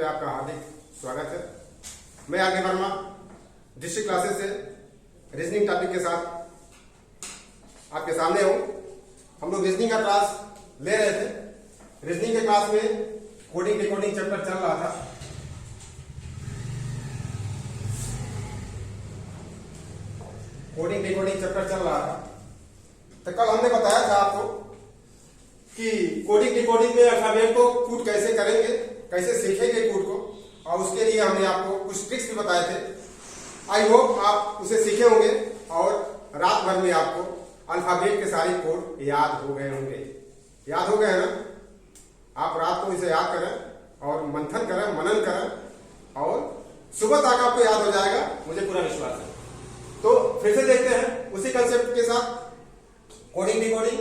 पे आपका हार्दिक स्वागत है। मैं आगे वर्मा डिस्ट्रिक्ट क्लासेस से रीजनिंग टॉपिक के साथ आपके सामने हूँ। हम लोग रीजनिंग का क्लास ले रहे थे। रीजनिंग के क्लास में कोडिंग डिकोडिंग चैप्टर चल रहा था। कोडिंग डिकोडिंग चैप्टर चल रहा था। तो कल हमने बताया था आपको कि कोडिंग डिकोडिंग में अल्फाबेट को कूट कैसे करेंगे, कैसे सीखेंगे कोड को, और उसके लिए हमने आपको कुछ ट्रिक्स भी बताए थे। आई होप आप उसे सीखे होंगे और रात भर में आपको अल्फाबेट के सारे कोड याद हो गए होंगे। याद हो गए ना? आप रात को इसे याद करें और मंथन करें, मनन करें और सुबह तक आपको याद हो जाएगा, मुझे पूरा विश्वास है। तो फिर से देखते हैं उसी कंसेप्ट के साथ कोडिंग डिकोडिंग।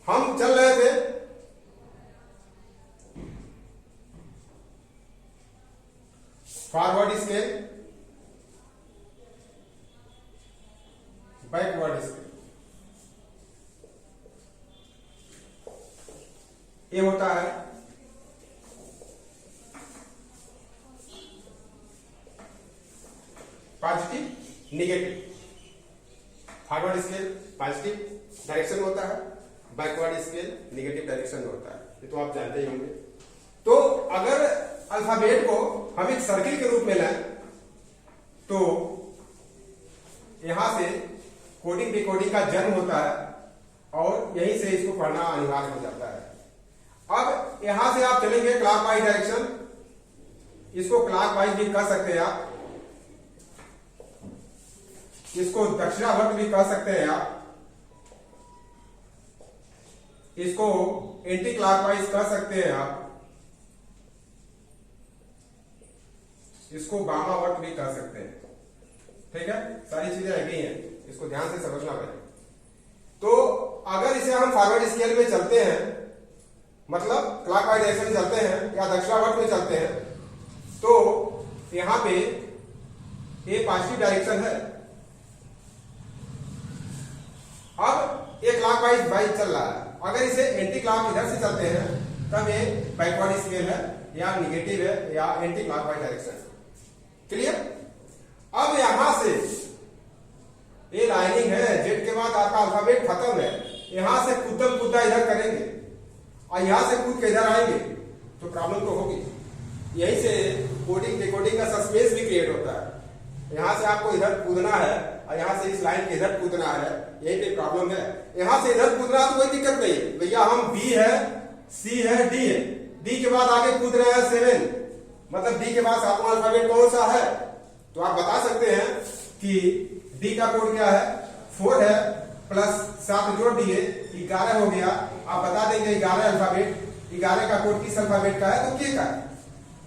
हम चल रहे थे फॉरवर्ड स्केल, बैकवर्ड स्केल। ये होता है positive negative. Forward scale positive direction में होता है, बैकवर्ड स्केल निगेटिव डायरेक्शन में होता है। ये तो आप जानते ही होंगे। तो अगर अल्फाबेट को हम एक सर्किल के रूप में लें तो यहां से कोडिंग डिकोडिंग का जन्म होता है और यहीं से इसको पढ़ना अनिवार्य हो जाता है। अब यहां से आप चलेंगे क्लॉकवाइज डायरेक्शन। इसको क्लॉकवाइज भी कह सकते हैं आप, इसको दक्षिणावर्त भी कह सकते हैं आप, इसको एंटी क्लॉकवाइज कह सकते हैं आप, इसको वामावर्त भी कह सकते हैं। ठीक है, सारी चीजें लगी हैं, इसको ध्यान से समझना पड़ेगा। तो अगर इसे हम फॉरवर्ड स्केल में चलते हैं, मतलब क्लॉकवाइज डायरेक्शन में चलते हैं या दक्षिणावर्त में चलते हैं, तो यहां पे ये पॉजिटिव डायरेक्शन है। अब ये क्लॉकवाइज वाइज चल रहा है। अगर इसे एंटी क्लॉक इधर से चलते हैं तब ये बैकवर्ड स्केल है या निगेटिव है या एंटी क्लॉकवाइज डायरेक्शन। क्लियर? अब यहां से ये लाइनिंग है, जेड के बाद आपका अल्फाबेट खत्म है। यहां से कूदम कूदा इधर करेंगे और यहां से कूद के इधर आएंगे तो प्रॉब्लम तो होगी। यहीं से कोडिंग डिकोडिंग का सस्पेंस भी क्रिएट होता है। यहां से आपको इधर कूदना है और यहां से इस लाइन के इधर कूदना है, यही पे प्रॉब्लम है। यहां से इधर कूदना तो कोई दिक्कत नहीं है भैया। हम बी है, सी है, डी है, डी के बाद आगे कूद रहे हैं 7, मतलब डी के बाद सातवां अल्फाबेट कौन सा है? तो आप बता सकते हैं कि डी का कोड क्या है? 4 है प्लस 7 जोड़ दिए 11 हो गया। आप बता देंगे 11 अल्फाबेट, 11 का कोड किस अल्फाबेट का है? तो के का है।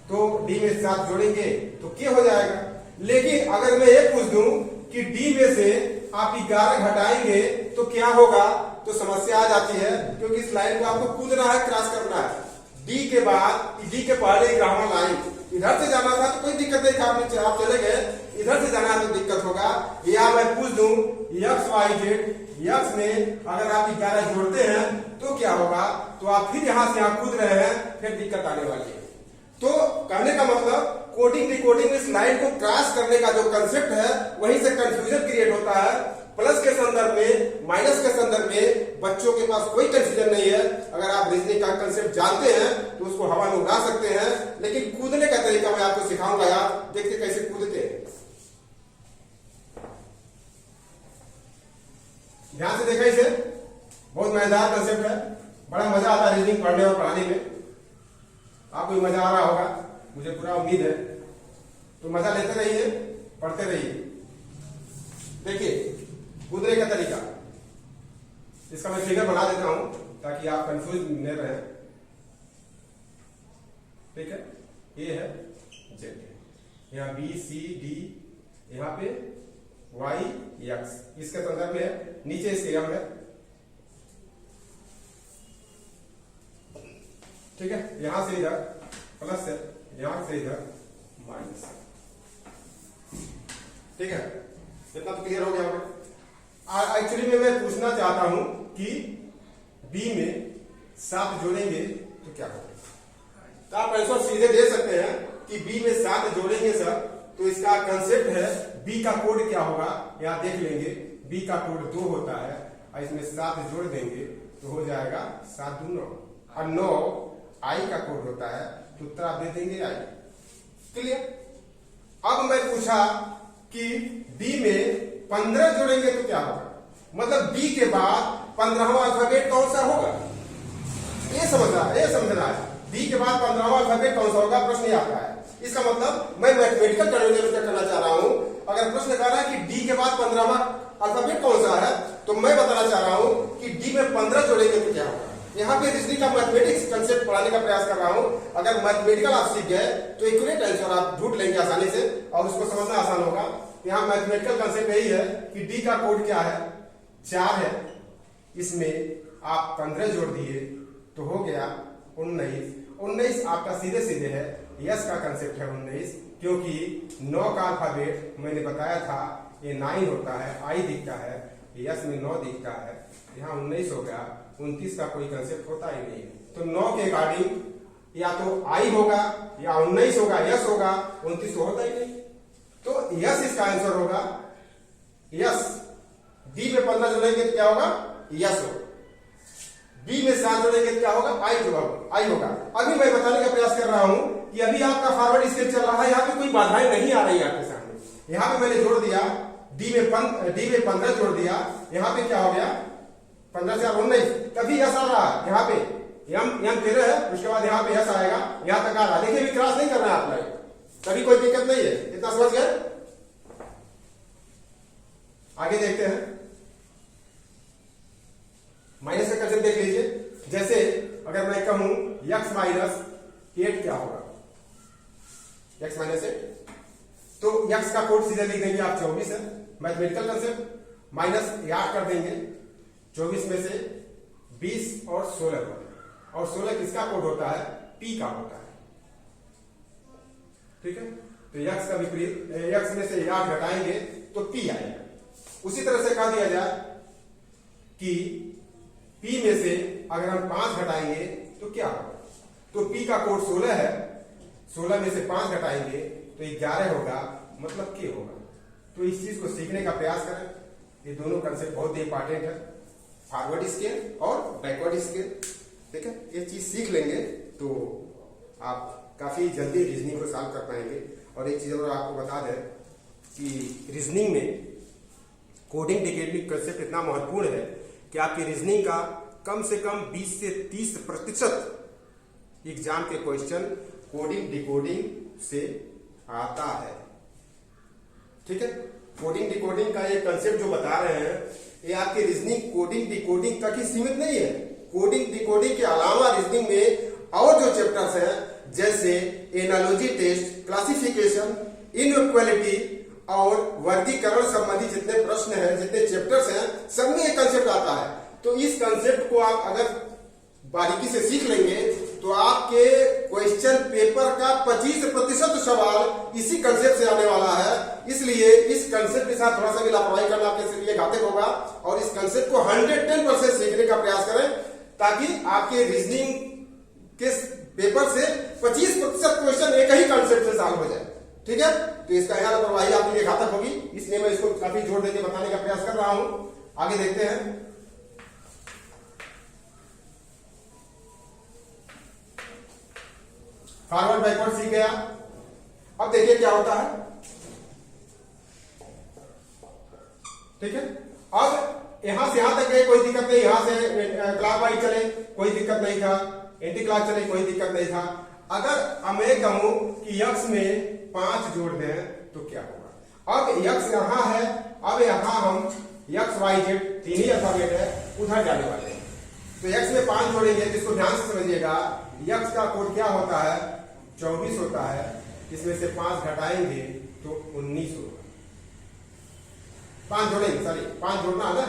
तो डी में 7 जोड़ेंगे तो के हो जाएगा। लेकिन अगर मैं ये पूछ दूं कि डी में से आप 11 घटाएंगे तो क्या होगा, तो समस्या आ जाती है, क्योंकि इस लाइन को आपको कूदना है, क्रॉस करना है। डी के बाद, डी के पहले ग्रामर लाइन इधर से जाना था तो कोई दिक्कत नहीं था, आप चले गए। इधर से जाना है तो दिक्कत होगा। या मैं पूछ दूं एक्स वाई जेड, एक्स में अगर आप 11 जोड़ते हैं तो क्या होगा, तो आप फिर यहां से यहां कूद रहे हैं, फिर दिक्कत आने वाली है। तो कहने का मतलब कोडिंग डिकोडिंग इस लाइन को क्रॉस करने का जो कंसेप्ट है, वहीं से कंफ्यूजन क्रिएट होता है। प्लस के संदर्भ में, माइनस के संदर्भ में बच्चों के पास कोई कंफ्यूजन नहीं है। अगर आप रीजनिंग का कंसेप्ट जानते हैं तो उसको हवा में उड़ा सकते हैं, लेकिन कूदने का तरीका मैं आपको सिखाऊंगा। यार देखते कैसे कूदते हैं, ध्यान से देखा इसे। बहुत मजेदार कंसेप्ट है, बड़ा मजा आता है रीजनिंग पढ़ने और पढ़ाने में। आपको भी मजा आ रहा होगा, मुझे पूरा उम्मीद है। तो मजा लेते रहिए, पढ़ते रहिए। देखिए कूदने का तरीका, इसका मैं फिगर बना देता हूं ताकि आप कंफ्यूज न रहे। ठीक है, ये है जेड, यहाँ बी सी डी, यहाँ पे वाई एक्स, इसके संदर्भ में है। नीचे इसके एम है। ठीक है, यहां से इधर प्लस है, यहां से इधर माइनस। ठीक है, इतना तो क्लियर हो गया होगा। एक्चुअली में मैं पूछना चाहता हूं कि बी में 7 जोड़ेंगे तो क्या होगा। आप आंसर सीधे दे सकते हैं कि बी में 7 जोड़ेंगे सर तो इसका कंसेप्ट है बी का कोड क्या होगा, यहाँ देख लेंगे बी का कोड 2 होता है और इसमें 7 जोड़ देंगे तो हो जाएगा 7 2 9 और 9 आई का कोड होता है तो उत्तर आप दे देंगे आई। क्लियर। अब मैं पूछा कि बी में 15 जोड़ेंगे तो क्या होगा, मतलब बी के बाद 15वां अल्फाबेट कौन सा होगा, ये समझना है बी के बाद 15वां अल्फाबेट कौन सा होगा, प्रश्न आता है। इसका मतलब मैं मैथमेटिकल टर्मिनोलॉजी करना चाह रहा हूं। अगर प्रश्न कह रहा है कि डी के बाद 15वां अल्फाबेट कौन सा है तो मैं बताना चाह रहा हूं कि डी में 15 जोड़ेंगे तो क्या होगा। यहाँ पे रीजनिंग का मैथमेटिक्स कंसेप्ट पढ़ाने का प्रयास कर रहा हूं। अगर मैथमेटिकल आप सीख गए तो एक्यूरेट आंसर आप ढूंढ लेंगे आसानी से और उसको समझना आसान होगा। यहाँ मैथमेटिकल कंसेप्ट यही है कि डी का कोड क्या है, 4 है, इसमें आप 15 जोड़ दिए तो हो गया 19। 19 आपका सीधे सीधे है, यस का कंसेप्ट है 19, क्योंकि 9 का अल्फाबेट मैंने बताया था ये 9 होता है, आई दिखता है, यस में 9 दिखता है, यहाँ 19 हो गया। 29 का कोई कंसेप्ट होता ही नहीं, तो 9 के अकॉर्डिंग या तो आई होगा या 19 होगा, यस होगा, 29 तो होता ही नहीं, तो यस इसका आंसर होगा। यस डी में 15 जोड़ेंगे तो क्या होगा, यस होगा। बी में 7 जोड़ेंगे तो क्या होगा, आई होगा। अभी मैं बताने का प्रयास कर रहा हूं कि अभी आपका फॉरवर्ड स्टेप चल रहा है, यहाँ पे कोई बाधाएं नहीं आ रही आपके सामने। यहाँ पे मैंने जोड़ दिया डी में 15 जोड़ दिया, यहाँ पे क्या हो गया 15 से 19, तभी यस आ रहा है। यहाँ पे यम 13 है, उसके बाद यहाँ पे यस आएगा, यहाँ तक आ रहा है। देखिए अभी क्रॉस नहीं कर रहा है आप लोग, तभी कोई दिक्कत नहीं है, इतना समझ गए। आगे देखते हैं, माइनस का कंसेप्ट देख लीजिए। जैसे अगर मैं कहूं x माइनस 8 क्या होगा, x माइनस 8, तो x का कोड सीधे लिख देंगे आप 24 है, मैथमेटिकल कंसेप्ट, माइनस 8 कर देंगे, 24 में से 20 और 16 होगा, और 16 किसका कोड होता है, p का होता है। ठीक है, तो x का विपरीत, x में से 8 घटाएंगे तो p आएगा। उसी तरह से कह दिया जाए कि p में से अगर हम 5 घटाएंगे तो क्या होगा, तो p का कोड 16 है, 16 में से 5 घटाएंगे तो 11 होगा, मतलब k होगा। तो इस चीज को सीखने का प्रयास करें, ये दोनों कंसेप्ट बहुत ही इंपॉर्टेंट है, फॉरवर्ड स्केल और बैकवर्ड स्केल। ठीक है, ये चीज सीख लेंगे तो आप काफी जल्दी रीजनिंग को सॉल्व कर पाएंगे। और एक चीज और आपको बता दें कि रीजनिंग में कोडिंग डिकोडिंग कंसेप्ट इतना महत्वपूर्ण है कि आपकी रीजनिंग का कम से कम 20 से 30% एग्जाम के क्वेश्चन कोडिंग डिकोडिंग से आता है। ठीक है, कोडिंग डिकोडिंग का ये कंसेप्ट जो बता रहे हैं ये आपके रीजनिंग कोडिंग डिकोडिंग तक ही सीमित नहीं है। कोडिंग डिकोडिंग के अलावा रीजनिंग में और जो चैप्टर्स हैं जैसे एनालॉजी टेस्ट, क्लासिफिकेशन, इनइक्वालिटी और वर्गीकरण संबंधी जितने प्रश्न हैं, जितने चैप्टर्स हैं, सब में एक कंसेप्ट आता है। तो इस कंसेप्ट को आप अगर बारीकी से सीख लेंगे तो आपके क्वेश्चन पेपर का 25% सवाल इसी कंसेप्ट से आने वाला है। इसलिए इस कंसेप्ट के साथ थोड़ा सा भी लापरवाही करना आपके लिए घातक होगा और इस कंसेप्ट को 110% सीखने का प्रयास करें ताकि आपके रीजनिंग के पेपर से 25% क्वेश्चन एक ही कंसेप्ट से सॉल्व हो जाए। ठीक है, तो इसका यहाँ लापरवाही आपके लिए घातक होगी, इसलिए मैं इसको काफी जोर देकर बताने का प्रयास कर रहा हूं। आगे देखते हैं, फॉरवर्ड बैकवर्ड सीख गया। अब देखिए क्या होता है। ठीक है, अब यहां से यहां तक गए कोई दिक्कत नहीं, यहां से क्लॉकवाइज चले कोई दिक्कत नहीं था, एंटी क्लॉक चले कोई दिक्कत नहीं था। अगर मैं कहूं कि x में 5 जोड़ दें तो क्या होगा। अब x यहां है, अब यहां हम x y z 3 ही अल्फाबेट है, उधर जाने वाले हैं। तो x में 5 जोड़ेंगे, जिसको ध्यान से समझिएगा। x का कोड क्या होता है, 24 होता है, इसमें से 5 घटाएंगे तो 19 होगा। 5 जोड़ेंगे, सॉरी 5 जोड़ना है ना,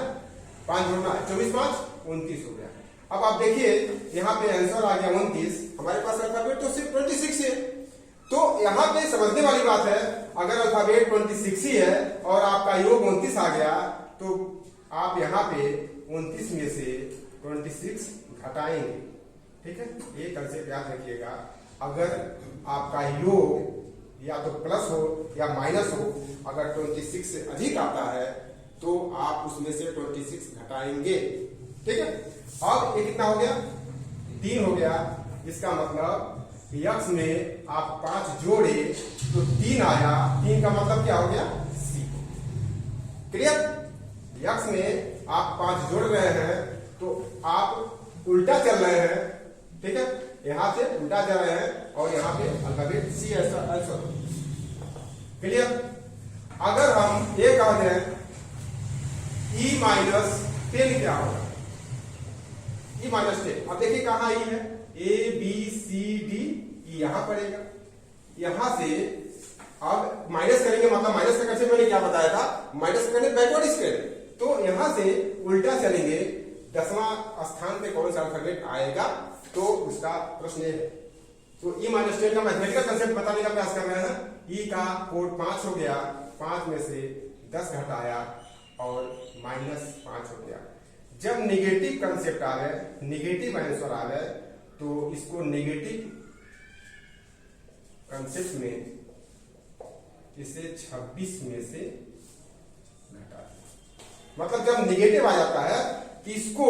5 जोड़ना है, 24 5 29 हो गया। अब आप देखिए यहाँ पे आंसर आ गया 29, हमारे पास अल्फाबेट तो सिर्फ 26 है। तो यहाँ पे समझने वाली बात है, अगर अल्फाबेट 26 ही है और आपका योग 29 आ गया तो आप यहाँ पे 29 में से 26 घटाएंगे। ठीक है, ये कंसेप्ट याद रखिएगा। अगर आपका योग या तो प्लस हो या माइनस हो, अगर 26 से अधिक आता है तो आप उसमें से 26 घटाएंगे। ठीक है, अब ये कितना हो गया, 3 हो गया। इसका मतलब यक्स में आप 5 जोड़े तो 3 आया, 3 का मतलब क्या हो गया, सी। क्लियर, यक्स में आप 5 जोड़ रहे हैं तो आप उल्टा चल रहे हैं। ठीक है, यहां से उल्टा जा रहे हैं और यहां पे अल्फाबेट सी ऐसा आंसर। क्लियर, अगर हम ये कह दें ई माइनस 10 क्या होगा, ई माइनस 10। अब देखिए कहां ई है, A B C D E यहां पड़ेगा। यहां से अब माइनस करेंगे, मतलब माइनस का कंसेप्ट मैंने क्या बताया था, माइनस करने बैकवर्ड स्केल। तो यहां से उल्टा चलेंगे, 10वां स्थान पे कौन सा अल्फाबेट आएगा, तो उसका प्रश्न है। तो ई माइनस 10 का मैथमेटिकल कंसेप्ट बताने का प्रयास कर रहे हैं। ई का कोड 5 हो गया, 5 में से 10 घटाया और -5 हो गया। जब नेगेटिव कंसेप्ट आ गए, नेगेटिव आंसर आ गए, तो इसको नेगेटिव कंसेप्ट में इसे 26 में से घटा, मतलब जब नेगेटिव आ जाता है कि इसको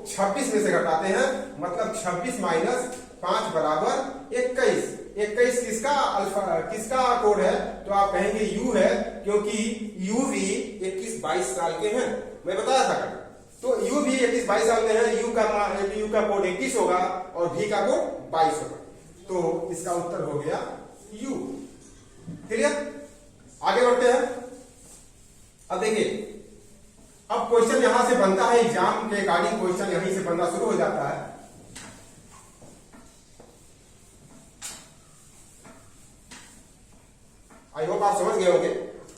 26 में से घटाते हैं, मतलब 26 माइनस 5 बराबर 21। 21 किसका कोड है, तो आप कहेंगे यू है, क्योंकि यू भी 21-22 साल के हैं, मैं बताया था। तो यू भी 21-22 साल के हैं, यू का कोड 21 होगा और भी का कोड 22 होगा। तो इसका उत्तर हो गया यू। क्लियर, आगे बढ़ते हैं। अब देखिए, अब क्वेश्चन यहां से बनता है, एग्जाम के अकॉर्डिंग क्वेश्चन यहीं से बनना शुरू हो जाता है। आई होप आप समझ गए होंगे।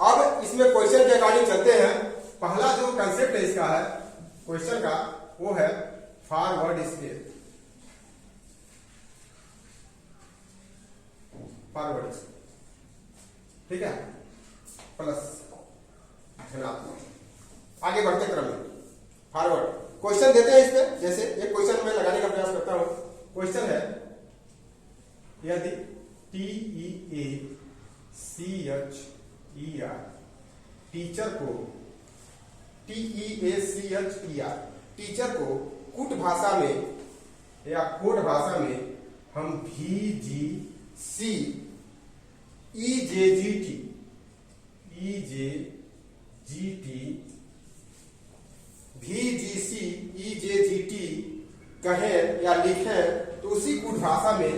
अब इसमें क्वेश्चन के अकॉर्डिंग चलते हैं। पहला जो कंसेप्ट है इसका है क्वेश्चन का, वो है फॉरवर्ड स्केल। फॉरवर्ड, ठीक है, प्लस धनात्मक। आगे बढ़ते क्रम में फॉरवर्ड क्वेश्चन देते हैं इसमें। जैसे एक क्वेश्चन मैं लगाने का प्रयास करता हूं। क्वेश्चन है, यदि TEACHER टीचर को TEACHER टीचर को कूट भाषा में या कोड भाषा में हम VGC EJGT कहें या लिखें, तो उसी कूट भाषा में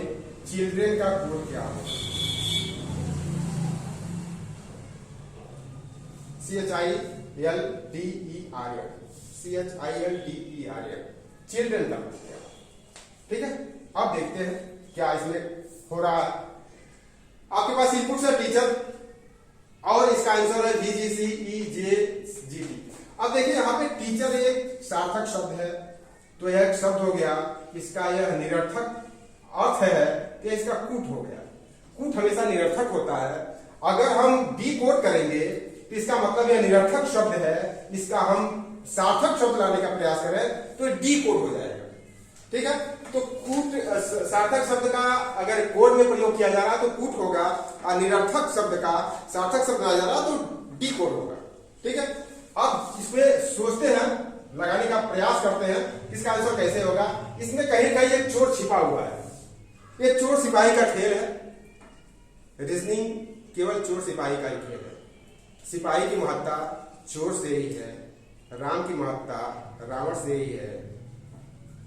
चिल्ड्रेन का कोड क्या हो, CHILDERN चिल्ड्रेन का कोड क्या। ठीक है, अब देखते हैं क्या इसमें हो रहा है। आपके पास इनपुट है टीचर और इसका आंसर है VGC EJGT। अब देखिए यहाँ पे टीचर एक सार्थक शब्द है, तो यह एक शब्द हो गया, इसका यह निरर्थक अर्थ है कि इसका कूट हो गया। कूट हमेशा निरर्थक होता है। अगर हम डिकोड करेंगे तो इसका मतलब यह निरर्थक शब्द है, इसका हम सार्थक शब्द लाने का प्रयास करें तो डिकोड हो जाएगा। ठीक है, तो कूट सार्थक शब्द का अगर कोड में प्रयोग किया जा रहा तो कूट होगा, और निरर्थक शब्द का सार्थक शब्द लाया जा रहा तो डिकोड होगा। ठीक है, अब इसमें सोचते हैं, लगाने का प्रयास करते हैं इसका आंसर कैसे होगा। इसमें कहीं कहीं एक चोर छिपा हुआ है। ये चोर सिपाही का खेल है। रीजनिंग केवल चोर सिपाही का ही खेल है। सिपाही की महत्ता चोर से ही है, राम की महत्ता रावण से ही है।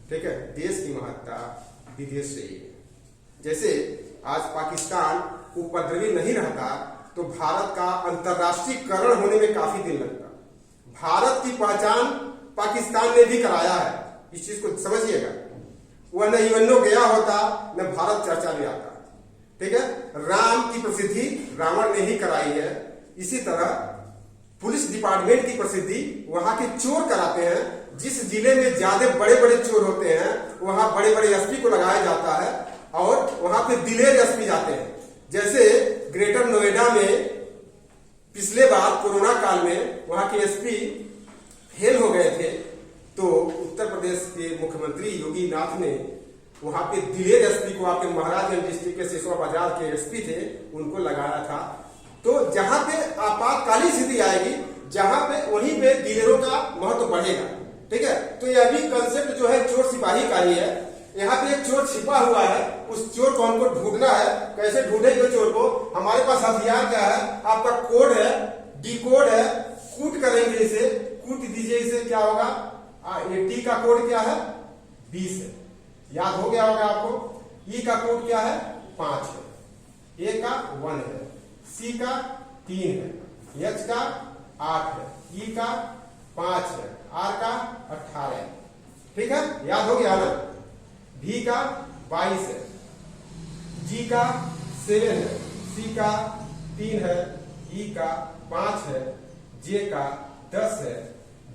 ठीक है, देश की महत्ता विदेश से ही है। जैसे आज पाकिस्तान उपद्रवी नहीं रहता तो भारत का अंतरराष्ट्रीयकरण होने में काफी दिन लगता। भारत की पहचान पाकिस्तान ने भी कराया है, इस चीज को समझिएगा। वह न यूएनओ गया होता न भारत चर्चा में आता। ठीक है, राम की प्रसिद्धि रावण ने ही कराई है। इसी तरह पुलिस डिपार्टमेंट की प्रसिद्धि वहां के चोर कराते हैं। जिस जिले में ज्यादा बड़े बड़े चोर होते हैं वहां बड़े बड़े एसपी को लगाया जाता है और वहां पे दिलेर एसपी जाते हैं। जैसे ग्रेटर नोएडा में पिछले बार कोरोना काल में वहां के एसपी फेल हो गए थे, तो उत्तर प्रदेश के मुख्यमंत्री योगी नाथ ने वहां पे दिलेर एसपी को, आपके महाराजगंज डिस्ट्रिक्ट के सिसवा बाजार के एसपी थे, उनको लगाया था। तो जहां पे आपातकालीन स्थिति आएगी, जहां पे वहीं पे दिलेरों का महत्व बढ़ेगा। ठीक है, तो यह भी कंसेप्ट जो है चोर सिपाही का ही है। यहाँ पे एक चोर छिपा हुआ है, उस चोर को हमको ढूंढना है। कैसे ढूंढेंगे चोर को? हमारे पास हथियार क्या है? आपका कोड है, डी कोड है, कूट करेंगे इसे, कूट दीजिए इसे, क्या होगा? ये टी का कोड क्या है? 20 है, याद हो गया होगा आपको। ई का कोड क्या है? 5 है, ए का 1 है, सी का 3 है, एच का 8 है, ई का 5 है, आर का 18 है। ठीक है, याद हो गया ना? भी का 22 है, जी का 7 है, सी का 3 है, ई का 5 है, जे का 10 है,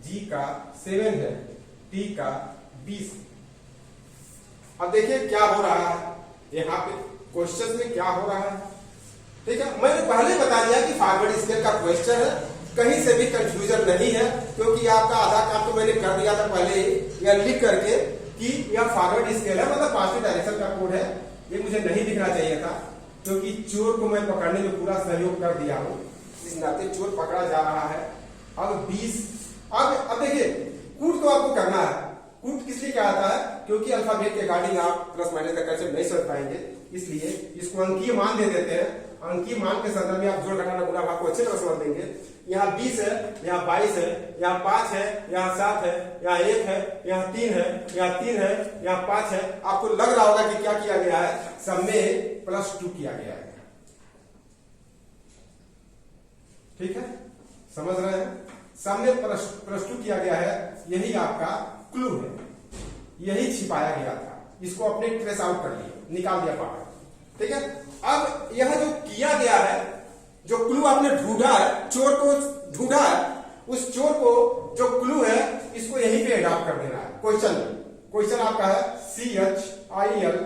जी का 7 है, टी का 20। अब देखिए क्या हो रहा है यहाँ पे क्वेश्चन में, क्या हो रहा है। ठीक है, मैंने पहले बता दिया कि फॉरवर्ड स्केल का क्वेश्चन है, कहीं से भी कंफ्यूजन नहीं है, क्योंकि आपका आधा काम तो मैंने कर दिया था पहले ही, या लिख करके कि यह फॉरवर्ड स्केल है, मतलब पॉजिटिव डायरेक्शन का कोड है। ये मुझे नहीं दिखना चाहिए था, क्योंकि चोर को मैं पकड़ने में पूरा सहयोग कर दिया हूं, इस नाते चोर पकड़ा जा रहा है। अब 20, अब देखिए कूट तो आपको करना है। कूट किस लिए क्या आता है? क्योंकि अल्फाबेट के अकॉर्डिंग आप प्लस माइनस का कंसेप्ट नहीं समझ पाएंगे, इसलिए इसको अंकीय मान दे देते हैं। अंकीय मान के संदर्भ में आप जोड़ घटाना गुणा भाग को अच्छे तरह समझ लेंगे। यहाँ 20 है, यहाँ 22 है, यहाँ 5 है, यहाँ 7 है, यहाँ 1 है, यहाँ 3 है, यहाँ 3 है, यहाँ 5 है। आपको लग रहा होगा कि क्या किया गया है? सब में +2 किया गया है। ठीक है, समझ रहे हैं? सामने +2 किया गया है, यही आपका क्लू है, यही छिपाया गया था। इसको अपने ट्रेस आउट कर लिए, निकाल दिया बाहर। ठीक है, अब यह जो किया गया है, जो क्लू आपने ढूंढा है, चोर को ढूंढा है, उस चोर को जो क्लू है, इसको यहीं पे अडॉप्ट कर देना है क्वेश्चन में। क्वेश्चन आपका है CHILDREL।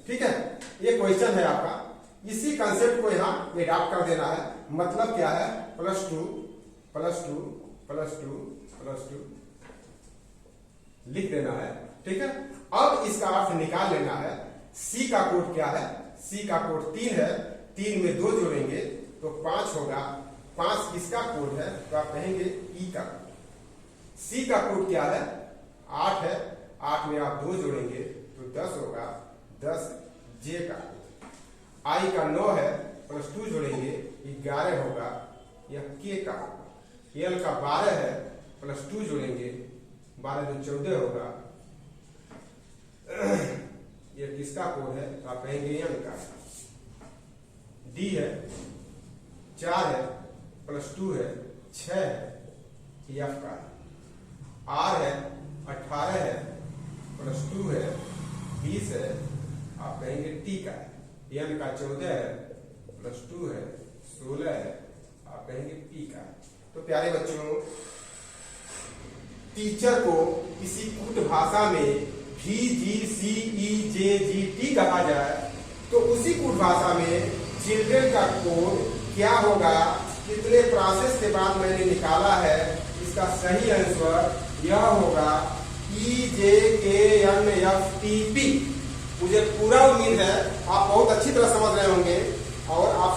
ठीक है, ये क्वेश्चन है आपका। इसी कंसेप्ट को यहां अडॉप्ट कर देना है। मतलब क्या है? +2 +2 +2 +2 लिख देना है। ठीक है, अब इसका अर्थ निकाल लेना है। सी का कोड क्या है? सी का कोड 3 है, 3 में 2 जोड़ेंगे तो 5 होगा। 5 किसका कोड है? तो आप कहेंगे ई का कोड। सी का कोड क्या है? 8 है, 8 में आप 2 जोड़ेंगे तो 10 होगा, 10 जे का कोड। आई का 9 है, +2 जोड़ेंगे 11 होगा, यह के का होगा। एल का 12 है, +2 जोड़ेंगे 12 में 14 होगा, ये किसका कोड है? तो आप कहेंगे एम का। डी है 4 है, +2 है 6 है, एफ का। आर है 18 है, +2 है 20 है, आप कहेंगे टी का है। एन का 14 है, +2 है 16 है, आप कहेंगे पी का। तो प्यारे बच्चों, टीचर को किसी कूट भाषा में VGCEJGT कहा जाए तो उसी कूट भाषा में चिल्ड्रन का कोड क्या होगा? कितने प्रोसेस के बाद मैंने निकाला है, इसका सही आंसर यह होगा EJKNFTP। मुझे पूरा उम्मीद है आप बहुत अच्छी तरह समझ रहे होंगे और आप